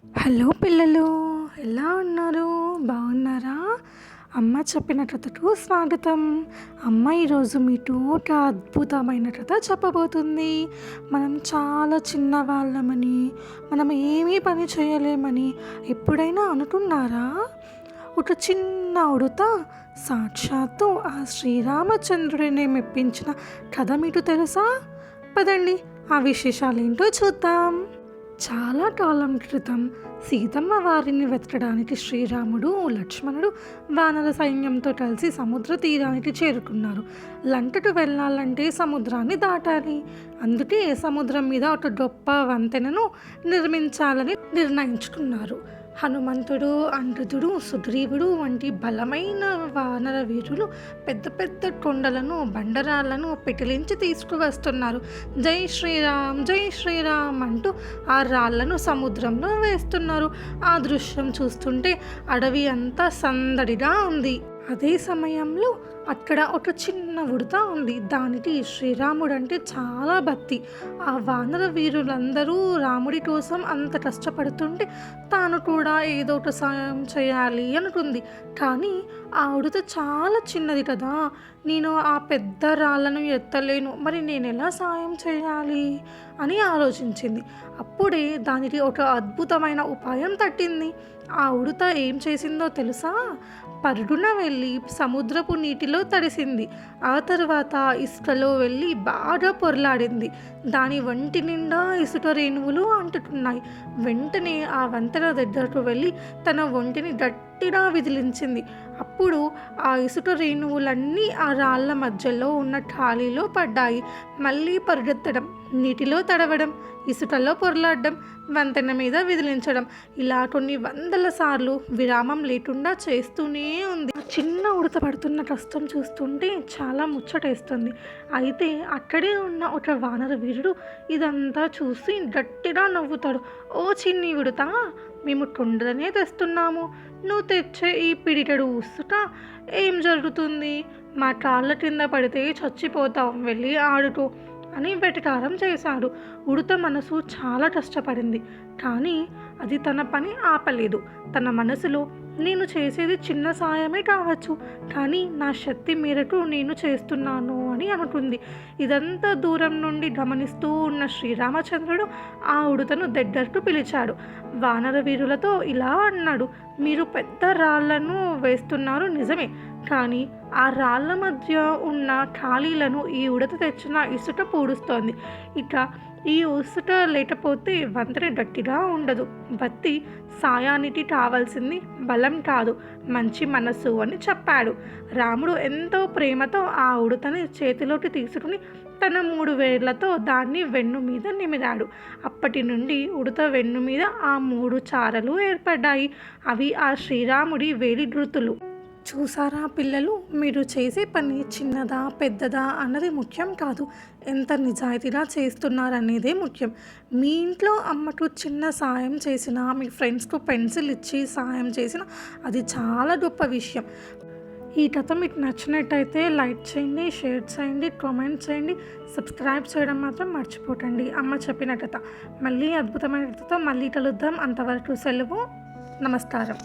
Hello పిల్లలు, ఎలా ఉన్నారు? బాగున్నారా? అమ్మ చెప్పిన కథకు స్వాగతం. అమ్మ ఈరోజు మీతో ఒక అద్భుతమైన కథ చెప్పబోతుంది. మనం చాలా చిన్నవాళ్ళమని, మనం ఏమీ పని చేయలేమని ఎప్పుడైనా అనుకున్నారా? ఒక చిన్న ఉడత సాక్షాత్తు ఆ శ్రీరామచంద్రుడిని మెప్పించిన కథ మీకు తెలుసా? పదండి ఆ విశేషాలు ఏంటో చూద్దాం. చాలా కాలం క్రితం సీతమ్మ వారిని వెతకడానికి శ్రీరాముడు, లక్ష్మణుడు వానర సైన్యంతో కలిసి సముద్ర తీరానికి చేరుకున్నారు. లంకకు వెళ్ళాలంటే సముద్రాన్ని దాటాలి. అందుకే సముద్రం మీద ఒక గొప్ప వంతెనను నిర్మించాలని నిర్ణయించుకున్నారు. హనుమంతుడు, అంగదుడు, సుగ్రీవుడు వంటి బలమైన వానర వీరులు పెద్ద పెద్ద కొండలను, బండరాళ్లను పెకిలించి తీసుకువస్తున్నారు. జై శ్రీరామ్, జై శ్రీరామ్ అంటూ ఆ రాళ్లను సముద్రంలో వేస్తున్నారు. ఆ దృశ్యం చూస్తుంటే అడవి అంతా సందడిగా ఉంది. అదే సమయంలో అక్కడ ఒక చిన్న ఉడత ఉంది. దానికి శ్రీరాముడు అంటే చాలా భక్తి. ఆ వానర వీరులందరూ రాముడి కోసం అంత కష్టపడుతుంటే తాను కూడా ఏదో ఒక సాయం చేయాలి అనుకుంది. కానీ ఆ ఉడత చాలా చిన్నది కదా, నేను ఆ పెద్ద రాళ్ళను ఎత్తలేను, మరి నేను ఎలా సాయం చేయాలి అని ఆలోచించింది. అప్పుడే దానికి ఒక అద్భుతమైన ఉపాయం తట్టింది. ఆ ఉడత ఏం చేసిందో తెలుసా? పరుగున వెళ్ళి సముద్రపు నీటిలో తడిసింది. ఆ తర్వాత ఇసుకలో వెళ్ళి బాగా పొరలాడింది. దాని వంటి నిండా ఇసుక రేణువులు అంటుకున్నాయి. వెంటనే ఆ వంతెన దగ్గరకు వెళ్ళి తన ఒంటిని గట్టిగా విదిలించింది. అప్పుడు ఆ ఇసుక రేణువులన్నీ ఆ రాళ్ల మధ్యలో ఉన్న ఖాళీలో పడ్డాయి. మళ్ళీ పరిగెత్తడం, నీటిలో తడవడం, ఇసుకలో పొరలాడడం, వంతెన మీద విదిలించడం, ఇలా కొన్ని వందల సార్లు విరామం లేకుండా చేస్తూనే ఉంది. చిన్న ఉడత పడుతున్న కష్టం చూస్తుంటే చాలా ముచ్చటేస్తుంది. అయితే అక్కడే ఉన్న ఒక వానర వీరుడు ఇదంతా చూసి గట్టిగా నవ్వుతాడు. ఓ చిన్ని ఉడత, మేము కొండలనే తెస్తున్నాము, నువ్వు తెచ్చే ఈ పిడికెడు ఉసుక ఏం జరుగుతుంది? మా కాళ్ళ కింద పడితే చచ్చిపోతాం, వెళ్ళి ఆడుకో అని వెటకారం చేశాడు. ఉడత మనసు చాలా కష్టపడింది, కానీ అది తన పని ఆపలేదు. తన మనసులో నేను చేసేది చిన్న సాయమే కావచ్చు, కానీ నా శక్తి మేరకు నేను చేస్తున్నాను అని అనుకుంది. ఇదంతా దూరం నుండి గమనిస్తూ ఉన్న శ్రీరామచంద్రుడు ఆ ఉడతను దగ్గరకు పిలిచాడు. వానర వీరులతో ఇలా అన్నాడు, మీరు పెద్ద రాళ్లను వేస్తున్నారు నిజమే, కానీ ఆ రాళ్ల మధ్య ఉన్న ఖాళీలను ఈ ఉడత తెచ్చిన ఇసుక పూడుస్తోంది. ఇక ఈ ఇసుక లేకపోతే వంతెన గట్టిగా ఉండదు. భక్తి సాయానికి కావాల్సింది బలం కాదు, మంచి మనసు అని చెప్పాడు. రాముడు ఎంతో ప్రేమతో ఆ ఉడతని చేతిలోకి తీసుకుని తన 3 వేళ్లతో దాన్ని వెన్ను మీద నిమిరాడు. అప్పటి నుండి ఉడత వెన్ను మీద ఆ 3 చారలు ఏర్పడ్డాయి. అవి ఆ శ్రీరాముడి వేలి గుర్తులు. చూసారా పిల్లలు, మీరు చేసే పని చిన్నదా పెద్దదా అన్నది ముఖ్యం కాదు, ఎంత నిజాయితీగా చేస్తున్నారనేదే ముఖ్యం. మీ ఇంట్లో అమ్మకు చిన్న సాయం చేసినా, మీ ఫ్రెండ్స్కు పెన్సిల్ ఇచ్చి సాయం చేసినా అది చాలా గొప్ప విషయం. ఈ కథ మీకు నచ్చినట్టయితే లైక్ చేయండి, షేర్ చేయండి, కామెంట్ చేయండి, సబ్స్క్రైబ్ చేయడం మాత్రం మర్చిపోకండి. అమ్మ చెప్పిన కథ మళ్ళీ అద్భుతమైన కథతో మళ్ళీ కలుద్దాం. అంతవరకు సెలవు. నమస్కారం.